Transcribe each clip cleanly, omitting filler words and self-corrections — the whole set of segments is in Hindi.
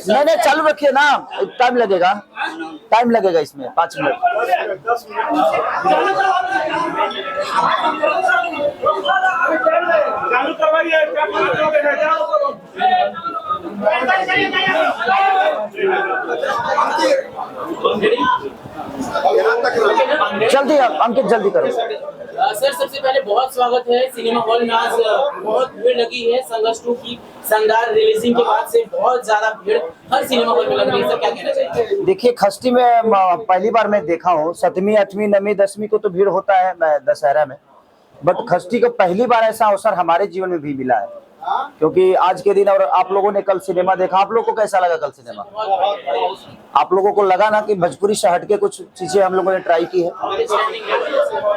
नहीं नहीं चालू रखिए ना, टाइम लगेगा इसमें 5 मिनट। चालू करवाइए, क्या बात हो गई है, चालू करो। जल्दी अंकित जल्दी करो। सर सबसे पहले बहुत स्वागत है सिनेमा हॉल में। आज बहुत भीड़ लगी है संघर्ष 2 की शानदार रिलीजिंग के बाद से बहुत ज्यादा भीड़ हर सिनेमा हॉल में लग रही है। सर क्या कहना चाहिए? देखिए खष्टी में पहली बार मैं देखा हूँ, 7वीं 8वीं 9वीं 10वीं को तो भीड़ होता है दशहरा में, बट खष्टी को पहली बार ऐसा अवसर हमारे जीवन में भी मिला है, क्योंकि आज के दिन और आप लोगों ने कल सिनेमा देखा, आप लोगों को कैसा लगा कल सिनेमा? आप लोगों को लगा ना कि भोजपुरी से हटके कुछ चीजें हम लोगों ने ट्राई की है,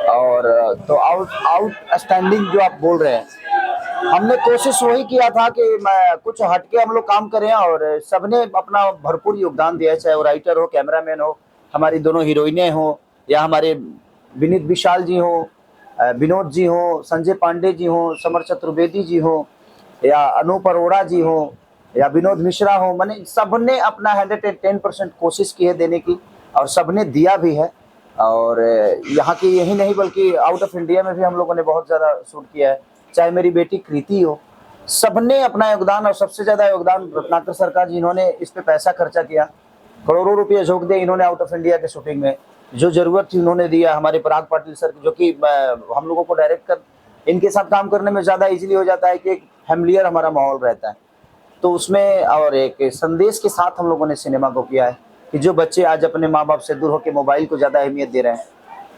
और तो आउटस्टैंडिंग जो आप बोल रहे हैं, हमने कोशिश वही किया था कि कुछ हटके हम लोग काम करें, और सबने अपना भरपूर योगदान दिया है, चाहे वो राइटर हो, कैमरामैन हो, हमारी दोनों हीरोइनें हो, या हमारे विनीत विशाल जी हो, विनोद जी हो, संजय पांडे जी हो, समर चतुर्वेदी जी हो, या अनूप अरोड़ा जी हो, या विनोद मिश्रा हो, मैंने सबने अपना 110% कोशिश की है देने की, और सबने दिया भी है। और यहाँ की यही नहीं बल्कि आउट ऑफ इंडिया में भी हम लोगों ने बहुत ज़्यादा शूट किया है, चाहे मेरी बेटी कृति हो, सबने अपना योगदान, और सबसे ज़्यादा योगदान रत्नाकर सरकार जी, इन्होंने इस पे पैसा खर्चा किया, करोड़ों रुपये झोंक दिए इन्होंने आउट ऑफ इंडिया के शूटिंग में, जो जरूरत थी उन्होंने दिया। हमारे पराग पाटिल सर जो कि हम लोगों को डायरेक्ट कर, इनके साथ काम करने में ज़्यादा इजीली हो जाता है कि एक फैमिलियर हमारा माहौल रहता है, तो उसमें और एक संदेश के साथ हम लोगों ने सिनेमा को किया है कि जो बच्चे आज अपने माँ बाप से दूर होकर मोबाइल को ज़्यादा अहमियत दे रहे हैं,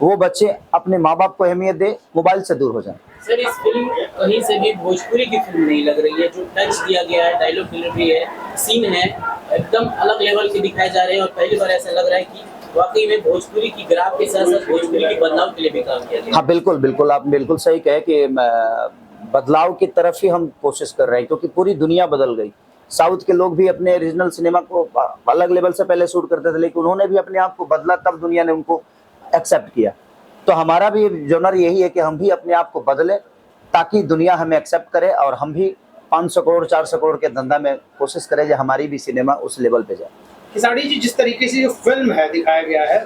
वो बच्चे अपने माँ बाप को अहमियत दे, मोबाइल से दूर हो जाए। सर इस फिल्म कहीं से भी भोजपुरी की फिल्म नहीं लग रही है, जो टच दिया गया है, डायलॉग डिलीवरी है, सीन है, एकदम अलग लेवल के दिखाए जा रहे हैं, और पहली बार ऐसा लग रहा है कि वाकई में भोजपुरी की ग्राफ के साथ साथ भोजपुरी की बदलाव के लिए भी काम किया गया। हाँ बिल्कुल बिल्कुल, आप बिल्कुल सही कहे कि बदलाव की तरफ ही हम कोशिश कर रहे हैं, क्योंकि पूरी दुनिया बदल गई। साउथ के लोग भी अपने रीजनल सिनेमा को अलग लेवल से पहले शूट करते थे, लेकिन उन्होंने भी अपने आप को बदला, तब दुनिया ने उनको एक्सेप्ट किया। तो हमारा भी जॉनर यही है कि हम भी अपने आप को बदले ताकि दुनिया हमें एक्सेप्ट करे, और हम भी 500 करोड़ 400 करोड़ के धंधा में कोशिश करें कि हमारी भी सिनेमा उस लेवल पे जाए। खिसाड़ी जी, जिस तरीके से जो फिल्म है दिखाया गया है,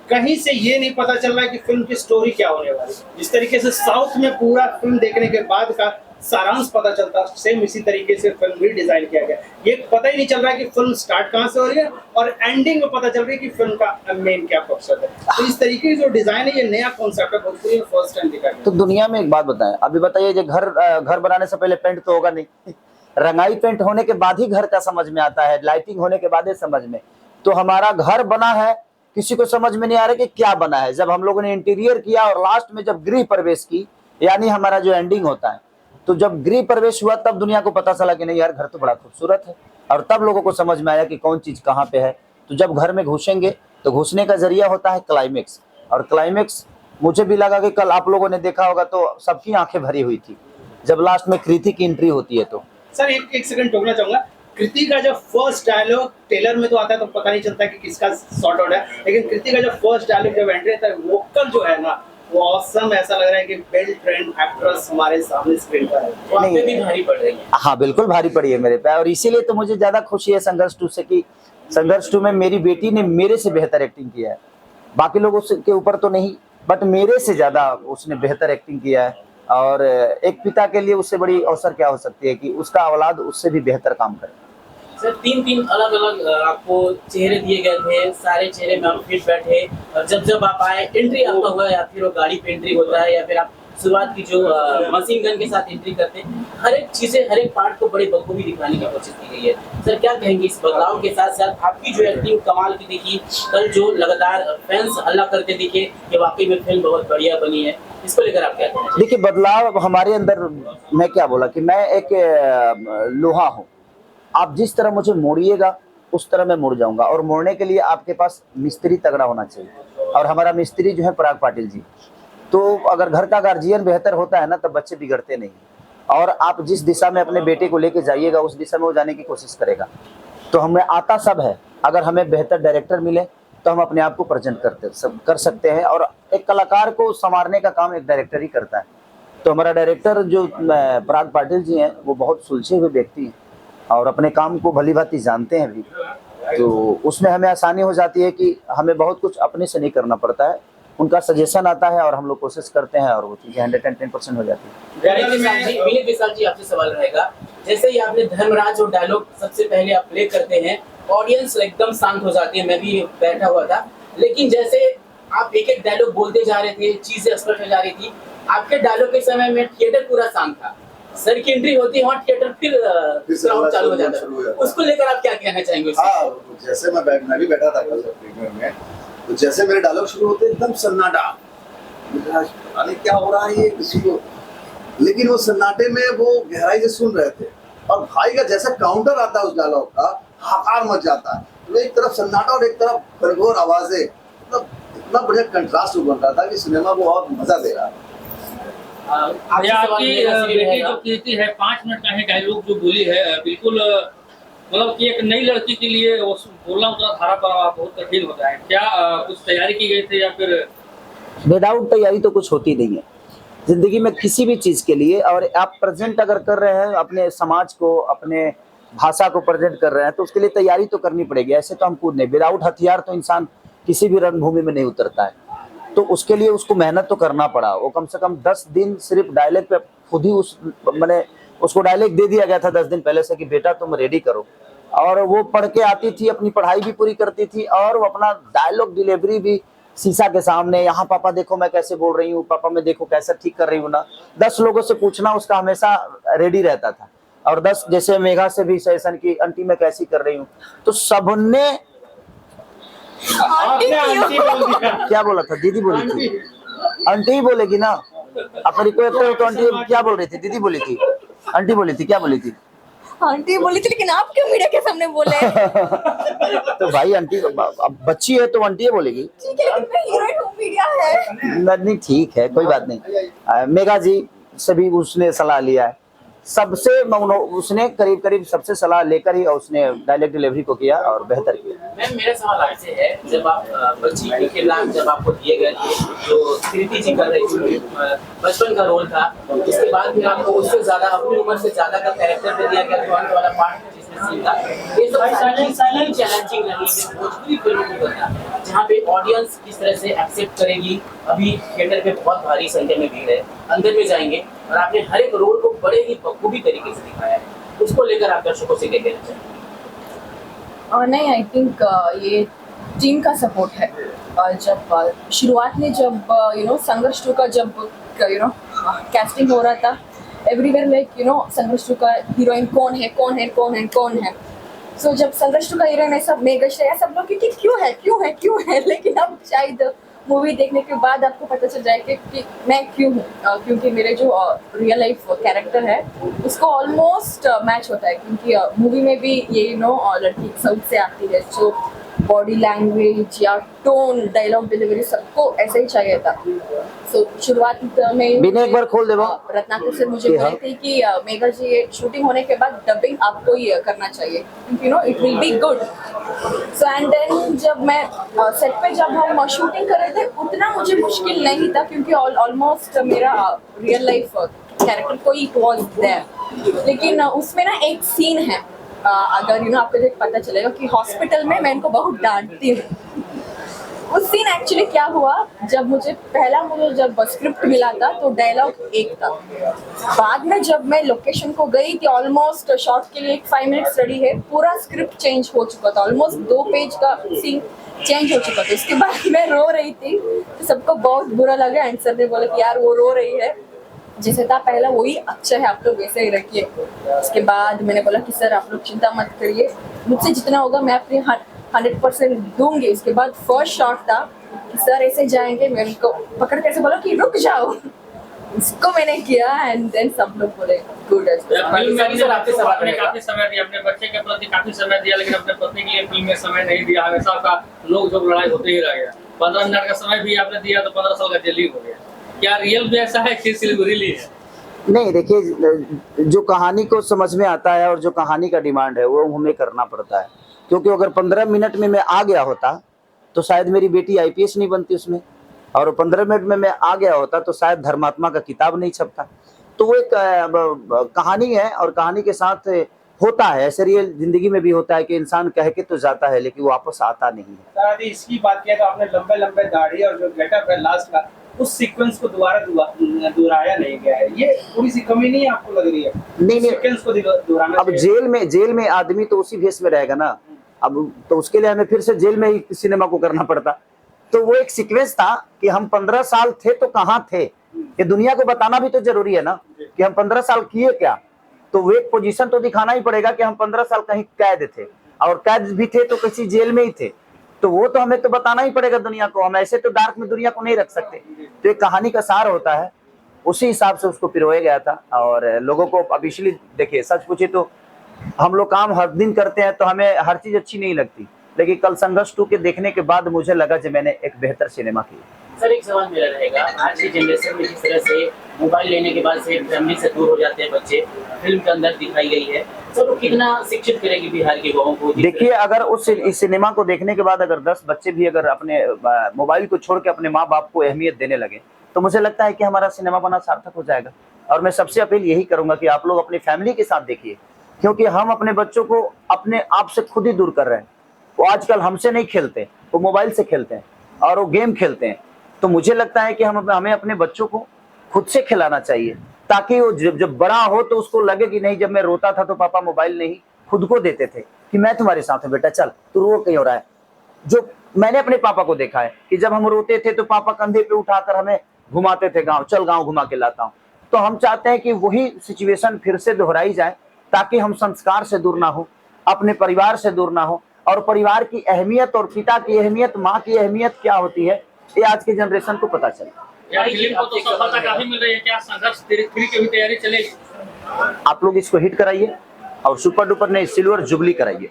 कहीं से ये नहीं पता चल रहा है कि फिल्म की स्टोरी क्या होने वाली। जिस तरीके से साउथ में पूरा फिल्म देखने के बाद का सारांश पता चलता, सेम इसी तरीके से फिल्म भी डिजाइन किया गया। ये पता ही नहीं चल रहा है कि फिल्म स्टार्ट कहाँ से हो रही है, और एंडिंग में पता चल रही है कि फिल्म का मेन क्या मकसद है। तो इस तरीके की जो डिजाइन है, ये नया कॉन्सेप्ट है, भोजपुरी में फर्स्ट टाइम दिखा गया। तो दुनिया में एक बात बताएं, अभी बताइए, जो घर बनाने से पहले पेंट तो होगा नहीं, रंगाई पेंट होने के बाद ही घर का समझ में आता है, लाइटिंग होने के बाद ही समझ में। तो हमारा घर बना है, किसी को समझ में नहीं आ रहा कि क्या बना है, जब हम लोगों ने इंटीरियर किया और लास्ट में जब गृह प्रवेश की, यानी हमारा जो एंडिंग होता है, तो जब गृह प्रवेश हुआ तब दुनिया को पता चला कि नहीं यार, घर तो बड़ा खूबसूरत है, और तब लोगों को समझ में आया कि कौन चीज कहाँ पे है। तो जब घर में घुसेंगे तो घुसने का जरिया होता है क्लाइमेक्स, और क्लाइमेक्स मुझे भी लगा कि कल आप लोगों ने देखा होगा तो सबकी आंखें भरी हुई थी जब लास्ट में कृति की एंट्री होती है। तो सर एक सेकंड टोकना चाहूंगा, कृति का जब फर्स्ट डायलॉग ट्रेलर में तो आता है तो पता नहीं चलता कि किसका शॉट आउट है, लेकिन कृति का जब फर्स्ट डायलॉग जब एंट्री आता है, वोकल जो है ना, वो ऑसम, ऐसा लग रहा है कि वेल ट्रेंड एक्ट्रेस हमारे सामने स्क्रीन पर है। तो आप पे भी भारी पड़ रही है। हाँ बिल्कुल भारी पड़ी है मेरे पे, और इसीलिए तो मुझे ज्यादा खुशी है संघर्ष 2 से कि संघर्ष 2 में मेरी बेटी ने मेरे से बेहतर एक्टिंग किया है, बाकी लोगों के ऊपर तो नहीं, बट मेरे से ज्यादा उसने बेहतर एक्टिंग किया है। और एक पिता के लिए उससे बड़ी अवसर क्या हो सकती है कि उसका औलाद उससे भी बेहतर काम करे। सर 3 अलग अलग आपको चेहरे दिए गए थे, सारे चेहरे में आप फिट बैठे, और जब आप आए, एंट्री आपका हुआ, या फिर वो गाड़ी पे एंट्री होता है, या फिर आप शुरुआत की जो मशीन गन के साथ एंट्री करते हैं, हर एक चीजें, हर एक पार्ट को बड़े बखूबी दिखाने की कोशिश की गई है। सर क्या कहेंगे इस बदलाव के साथ साथ आपकी जो एक्टिंग कमाल की दिखी, कल जो लगातार फैंस हल्ला करते दिखे कि वाकई में फिल्म बहुत बढ़िया बनी है, इसको लेकर आप क्या कहेंगे? देखिए बदलाव हमारे अंदर, मैं क्या बोला कि मैं एक लोहा हूँ, आप जिस तरह मुझे मोड़िएगा उस तरह मैं मुड़ जाऊंगा, और मोड़ने के लिए आपके पास मिस्त्री तगड़ा होना चाहिए, और हमारा मिस्त्री जो है पराग पाटिल जी। तो अगर घर का गार्जियन बेहतर होता है ना, तब बच्चे बिगड़ते नहीं, और आप जिस दिशा में अपने बेटे को लेके जाइएगा उस दिशा में वो जाने की कोशिश करेगा। तो हमें आता सब है, अगर हमें बेहतर डायरेक्टर मिले तो हम अपने आप को प्रेजेंट कर सकते हैं, और एक कलाकार को संवारने का काम एक डायरेक्टर ही करता है। तो हमारा डायरेक्टर जो पराग पाटिल जी हैं, वो बहुत सुलझे हुए व्यक्ति हैं, और अपने काम को भली भांति जानते हैं भी, तो उसमें हमें आसानी हो जाती है कि हमें बहुत कुछ अपने से नहीं करना पड़ता है, उनका सजेशन आता है और हम लोग कोशिश करते हैं और वो चीज़ें 110% हो जाती है। विनीत विशाल जी, आपसे सवाल रहेगा, जैसे ही आपने धर्मराज और डायलॉग सबसे पहले आप प्ले करते हैं, ऑडियंस एकदम शांत हो जाती है, मैं भी बैठा हुआ था, लेकिन जैसे आप एक एक डायलॉग बोलते जा रहे थे, चीजें स्पष्ट हो जा रही थी, आपके डायलॉग के समय में थिएटर पूरा शांत था, सर की एंट्री होती है वहाँ थिएटर फिर क्राउड चालू हो जाता है, उसको लेकर आप क्या कहना चाहेंगे? हाँ, जैसे मैं भी बैठा था कल प्रीमियर में, तो जैसे मेरे डायलॉग शुरू होते एकदम सन्नाटा, अरे क्या हो रहा है ये किसी को, लेकिन वो सन्नाटे में वो गहराई से सुन रहे थे और भाई का जैसा काउंटर आता है उस डायलॉग का, हाहाकार मच जाता है, तो एक तरफ सन्नाटा और एक तरफ खरगोर आवाजें, मतलब इतना बढ़िया कंट्रास्ट बन रहा था कि सिनेमा को और मजा दे रहा है। आपसे सवाल आपकी मेरा भी बेटी रहेगा। जो कीर्ति है 5 मिनट का है डायलॉग जो बोली है, बिल्कुल मतलब कि एक नई लड़की के लिए वो बोलना उतना धारा पर बहुत कठिन होता है, क्या कुछ तैयारी की गई थी या फिर? विदाउट तैयारी तो कुछ होती नहीं है जिंदगी में किसी भी चीज के लिए, और आप प्रेजेंट अगर कर रहे हैं अपने समाज को, अपने भाषा को प्रेजेंट कर रहे हैं, तो उसके लिए तैयारी तो करनी पड़ेगी, ऐसे तो हम कूद नहीं, विदाउट हथियार तो इंसान किसी भी रणभूमि में नहीं उतरता है, तो उसके लिए उसको मेहनत तो करना पड़ा। वो कम से कम 10 दिन सिर्फ डायलॉग पे खुद ही मैंने उसको डायलॉग दे दिया गया था 10 दिन पहले से कि बेटा तुम रेडी करो, और वो पढ़ के आती थी, अपनी पढ़ाई भी पूरी करती थी और वो अपना डायलॉग डिलीवरी भी शीशा के सामने, यहाँ पापा देखो मैं कैसे बोल रही हूँ, पापा मैं देखो कैसे ठीक कर रही हूँ ना, 10 लोगों से पूछना उसका हमेशा रेडी रहता था, और 10 जैसे मेघा से भी सेशन की आंटी मैं कैसी कर रही हूँ, तो सबने आपने आंटी बोल दिया। क्या बोला था, दीदी बोली थी, आंटी ही बोलेगी ना, आप रिक्वेस्ट करो तो आंटी क्या बोल रही थी, दीदी बोली थी, आंटी बोली थी, क्या बोली थी? आंटी बोली थी, लेकिन आप क्यों मीडिया के सामने बोले? तो भाई आंटी अब बच्ची है तो आंटी बोलेगी। ठीक है, लेकिन मैं हीरोइन हूँ, मीडिया है। नहीं ठीक है, कोई बात नहीं। मेघा जी से भी उसने सलाह लिया है, सबसे उसने करीब करीब सबसे सलाह लेकर ही उसने डायलॉग डिलीवरी को किया और बेहतर किया। मैम मेरा सवाल आपसे है, जब आप बच्ची के किरदार जब आपको दिए गए थे, जो कृति जी कर रही थी, बचपन का रोल था, उसके बाद फिर आपको उससे ज्यादा अपनी उम्र से ज्यादा का कैरेक्टर पे दिया गया, तो वाला पार्ट जिसमें सीन था, ये सब सारी चैलेंजिंग रही है भोजपुरी फिल्मों की वजह, जहाँ पे ऑडियंस किस तरह से एक्सेप्ट करेगी। अभी थिएटर पे बहुत भारी संख्या में भीड़ है, अंदर में जाएंगे और आपने हर एक रोल को बड़े ही बखूबी तरीके से दिखाया है, उसको लेकर आप दर्शकों से क्या कहना चाहेंगे? और नहीं, आई थिंक ये टीम का सपोर्ट है। जब शुरुआत में जब संघर्ष 2 का जब कैस्टिंग हो रहा था, एवरीवेयर लाइक संघर्ष 2 का हीरोइन कौन है कौन है कौन है कौन है, सो जब संघर्ष 2 का हीरोइन है सब मेघा श्रेया सब लोग कि क्यों है क्यों है क्यों है, लेकिन अब शायद मूवी देखने के बाद आपको पता चल जाए कि मैं क्यों हूँ, क्योंकि मेरे जो रियल लाइफ कैरेक्टर है उसको ऑलमोस्ट मैच होता है, क्योंकि मूवी में भी ये लड़की साउथ से आती है, जो बॉडी लैंग्वेज या टोन डायलॉग डिलीवरी सबको ऐसे ही चाहिए था। सो शुरुआत में बिना एक बार खोल दे रत्नाकर से मुझे बोले थे कि मेघा जी ये शूटिंग होने के बाद डबिंग आपको ही करना चाहिए, क्योंकि it will be good. So and then जब मैं सेट पे जब हम शूटिंग कर रहे थे उतना मुझे मुश्किल नहीं था, क्योंकि ऑलमोस्ट मेरा रियल लाइफ कैरेक्टर कोई वाज देयर, लेकिन उसमें ना एक सीन है, अगर आपको देख पता चलेगा कि हॉस्पिटल में मैं इनको बहुत डांटती हूँ। उस सीन एक्चुअली क्या हुआ, जब मुझे जब स्क्रिप्ट मिला था तो डायलॉग एक था, बाद में जब मैं लोकेशन को गई थी ऑलमोस्ट शॉट के लिए 5 मिनट्स रेडी है, पूरा स्क्रिप्ट चेंज हो चुका था, ऑलमोस्ट 2 पेज का सीन चेंज हो चुका था। इसके बाद मैं रो रही थी, तो सबको बहुत बुरा लगा एंड सर ने बोला कि यार वो रो रही है, जैसे था पहला वही अच्छा है, आप लोग वैसे ही रखिए। उसके बाद मैंने बोला कि सर आप लोग चिंता मत करिए, मुझसे जितना होगा मैं अपनी 100% दूंगी। उसके बाद फर्स्ट शॉट था कि सर ऐसे जाएंगे, मैं उनको पकड़ के ऐसे बोला कि रुक जाओ, इसको मैंने किया एंड देन सब लोग बोले गुड। आपने काफी समय दिया अपने बच्चे के प्रति, काफी समय दिया, लेकिन अपने पत्नी के लिए फिल्म में समय नहीं दिया, हमेशा का लोग जो लड़ाई होते ही रह गया। 15 मिनट का समय भी आपने दिया तो 15 साल का जेल हो गया। क्या रियल भी ऐसा है कि सिलगुरी है? नहीं देखिए, जो कहानी को समझ में आता है और जो कहानी का डिमांड है वो हमें करना पड़ता है, क्योंकि अगर 15 मिनट में मैं आ गया होता तो शायद मेरी बेटी IPS नहीं बनती उसमें, और 15 मिनट में मैं आ गया होता तो शायद धर्मात्मा का किताब नहीं छपता। तो वो एक कहानी है और कहानी के साथ होता है, ऐसे रियल जिंदगी में भी होता है कि इंसान कह के तो जाता है लेकिन वो वापस आता नहीं है। सर यदि इसकी बात किया तो आपने लंबे लंबे दाढ़ी और जो गेटअप है लास्ट का, उस सीक्वेंस को दोबारा दोहराया नहीं गया है, ये थोड़ी सी कमी नहीं आपको लग रही है? नहीं। सीक्वेंस को दोहराना अब जेल में आदमी तो उसी भेष में रहेगा ना, अब तो उसके लिए हमें फिर से जेल में ही सिनेमा को करना पड़ता। तो वो एक सीक्वेंस था कि हम 15 साल थे तो कहाँ थे, ये दुनिया को बताना भी तो जरूरी है ना कि हम 15 साल किए क्या। तो वो एक पोजीशन तो दिखाना ही पड़ेगा कि हम 15 साल कहीं कैद थे, और कैद भी थे तो किसी जेल में ही थे, तो वो तो हमें तो बताना ही पड़ेगा दुनिया को। हम ऐसे तो डार्क में दुनिया को नहीं रख सकते। तो एक कहानी का सार होता है, उसी हिसाब से उसको पिरोया गया था। और लोगों को अब इसलिए देखिए, सच पूछे तो हम लोग काम हर दिन करते हैं तो हमें हर चीज अच्छी नहीं लगती, लेकिन कल संघर्ष 2 के देखने के बाद मुझे लगा कि मैंने एक बेहतर सिनेमा किया। सर एक सवाल मेरा रहेगा, आज की जनरेशन में जिस तरह से मोबाइल लेने के बाद से फैमिली से दूर हो जाते हैं बच्चे, फिल्म के अंदर दिखाई गई है, सर कितना शिक्षित करेगी बिहार के गाँव को? देखिए, अगर इस सिनेमा को देखने के बाद अगर 10 बच्चे भी अगर अपने मोबाइल को छोड़ के अपने माँ बाप को अहमियत देने लगे तो मुझे लगता है कि हमारा सिनेमा बना सार्थक हो जाएगा। और मैं सबसे अपील यही करूंगा कि आप लोग अपनी फैमिली के साथ देखिए, क्योंकि हम अपने बच्चों को अपने आप से खुद ही दूर कर रहे हैं। वो आजकल हमसे नहीं खेलते, वो मोबाइल से खेलते हैं और वो गेम खेलते हैं। तो मुझे लगता है कि हमें अपने बच्चों को खुद से खिलाना चाहिए, ताकि वो जब बड़ा हो तो उसको लगे कि नहीं, जब मैं रोता था तो पापा मोबाइल नहीं खुद को देते थे, कि मैं तुम्हारे साथ हूं बेटा, चल तू रो कहीं हो रहा है। जो मैंने अपने पापा को देखा है कि जब हम रोते थे तो पापा कंधे पे उठाकर हमें घुमाते थे गाँव, चल गाँव घुमा के लाता हूँ। तो हम चाहते हैं कि वही सिचुएशन फिर से दोहराई जाए, ताकि हम संस्कार से दूर ना हो, अपने परिवार से दूर ना हो, और परिवार की अहमियत और पिता की अहमियत, माँ की अहमियत क्या होती है, ये आज के जनरेशन को पता चले। यार फिल्म को तो सफलता काफी मिल रही है, क्या संघर्ष 3 की भी तैयारी चलेगी? आप लोग इसको हिट कराइए और सुपर डुपर ने सिल्वर जुबली कराइए।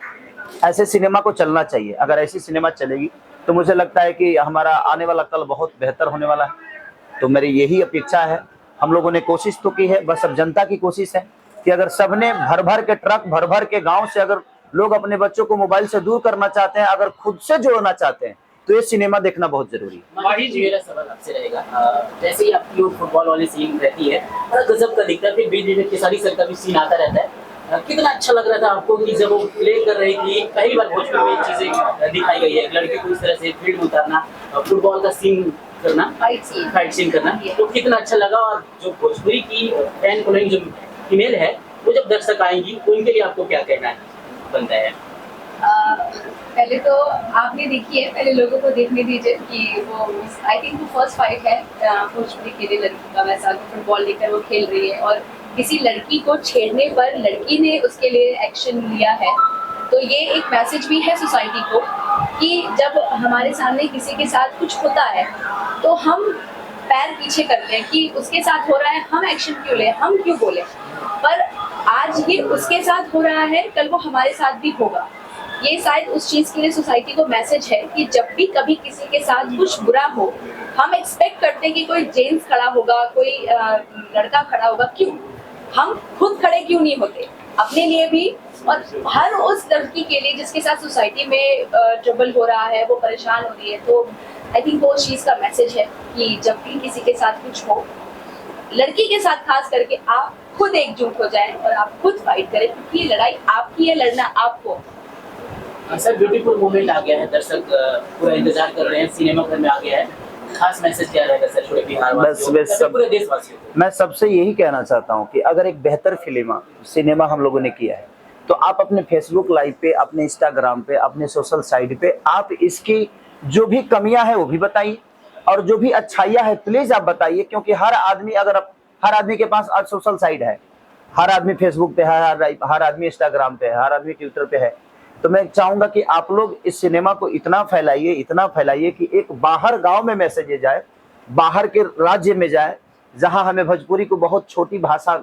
ऐसे सिनेमा को चलना चाहिए। अगर ऐसी सिनेमा चलेगी तो मुझे लगता है कि हमारा आने वाला कल बहुत बेहतर होने वाला है। तो मेरी यही अपेक्षा है। हम लोगों ने कोशिश तो की है, बस अब जनता की कोशिश है कि अगर सबने भर भर के ट्रक, भर भर के गाँव से अगर लोग अपने बच्चों को मोबाइल से दूर करना चाहते हैं, अगर खुद से जोड़ना चाहते हैं, तो ये सिनेमा देखना बहुत जरूरी है। माही जी, मेरा सवाल आपसे रहेगा, जैसे ही आपकी वो फुटबॉल वाली सीन रहती है, बड़ा गजब का दिखता है, फिर बीच बीच में खेसारी सर का भी सीन आता रहता है। कितना अच्छा लग रहा था आपको कि जब वो प्ले कर रही थी, पहली बार भोजपुर में चीजें दिखाई गई है, एक लड़की को इस तरह से फील्ड में उतारना, फुटबॉल का सीन करना, फाइट सीन करना, तो कितना अच्छा लगा। और जो भोजपुरी की फैन फॉलोइंग जो फीमेल है, वो जब दर्शक आएंगी उनके लिए आपको क्या कहना है बनता है? पहले तो आपने देखी है, पहले लोगों को देखने दीजिए कि वो आई थिंक वो फर्स्ट फाइट है भोजपुरी के लिए लड़की का, वैसा फुटबॉल लेकर वो खेल रही है और किसी लड़की को छेड़ने पर लड़की ने उसके लिए एक्शन लिया है। तो ये एक मैसेज भी है सोसाइटी को कि जब हमारे सामने किसी के साथ कुछ होता है तो हम पैर पीछे करते हैं कि उसके साथ हो रहा है, हम एक्शन क्यों लें, हम क्यों बोले। पर आज ये उसके साथ हो रहा है, कल वो हमारे साथ भी होगा। ये शायद उस चीज के लिए सोसाइटी को मैसेज है कि जब भी कभी किसी के साथ कुछ बुरा हो, हम एक्सपेक्ट करते हैं कि कोई जेंट्स खड़ा होगा, कोई लड़का खड़ा होगा। क्यों हम खुद खड़े क्यों नहीं होते अपने लिए भी, और हर उस लड़की के लिए जिसके साथ सोसाइटी में ट्रबल हो रहा है, वो परेशान हो रही है। तो आई थिंक वो चीज का मैसेज है कि जब भी किसी के साथ कुछ हो, लड़की के साथ खास करके आप खुद एकजुट हो जाएं और आप खुद फाइट करें, क्योंकि ये लड़ाई आपकी है, लड़ना आपको। सर ब्यूटीफुल मोमेंट आ गया है, दर्शक पूरा इंतजार कर रहे हैं, सिनेमा घर में आ गया है, खास मैसेज क्या रहेगा सर पूरे बिहार वासियों, पूरे देशवासियों को? मैं सबसे यही कहना चाहता हूँ कि अगर एक बेहतर सिनेमा हम लोगों ने किया है तो आप अपने फेसबुक लाइव पे, अपने इंस्टाग्राम पे, अपने सोशल साइट पे आप इसकी जो भी कमियां हैं वो भी बताइए, और जो भी अच्छाइयां है प्लीज आप बताइए। क्योंकि हर आदमी के पास आज सोशल साइट है, हर आदमी फेसबुक पे है, हर आदमी इंस्टाग्राम पे है, हर आदमी ट्विटर पे है। तो मैं चाहूंगा कि आप लोग इस सिनेमा को इतना फैलाइए कि एक बाहर गांव में मैसेज जाए, बाहर के राज्य में जाए, जहां हमें भोजपुरी को बहुत छोटी भाषा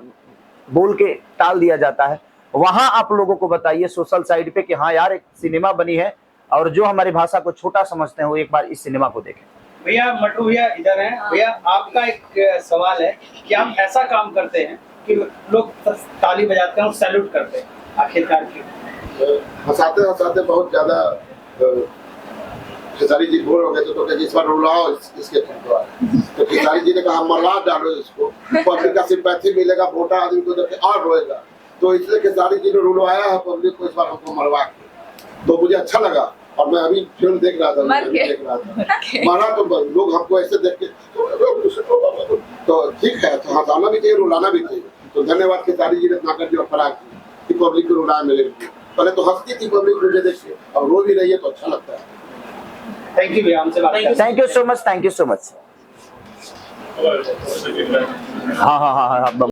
बोल के टाल दिया जाता है, वहां आप लोगों को बताइए सोशल साइट पे कि हाँ यार, एक सिनेमा बनी है, और जो हमारी भाषा को छोटा समझते हैं वो एक बार इस सिनेमा को देखें। भैया मट्टू भैया इधर हैं। भैया आपका एक सवाल है कि आप ऐसा काम करते हैं कि लोग ताली बजाते हैं और सैल्यूट करते हैं, आखिरकार क्यों? हंसाते बहुत ज्यादा खेसारी जी बोर हो गए तो इस बार रुलाओ इसके तो खेसारी जी ने कहा मरवा डालो इसको, पब्लिक का सिंपैथी मिलेगा, वोटर आदमी को देखे और रोएगा। तो इसलिए खेसारी जी ने रुलवाया है पब्लिक को इस बार हमको मरवा के। तो मुझे अच्छा लगा और मैं अभी फिल्म देख रहा था, मर के? देख रहा था। Okay. मारा तो लोग हमको ऐसे देख के तो ठीक है, तो हंसाना भी चाहिए, रुलाना भी चाहिए। तो धन्यवाद खेसारी जी ने इतना कर दिया फराक कि पब्लिक को रुलाया मेरे लिए। पहले तो हंसती थी पब्लिक मुझे देख के, अब रो भी रही है तो अच्छा लगता है। थैंक यू भैया, हमसे बात Thank you. Thank you so much, thank you so much. हाँ हाँ हाँ हाँ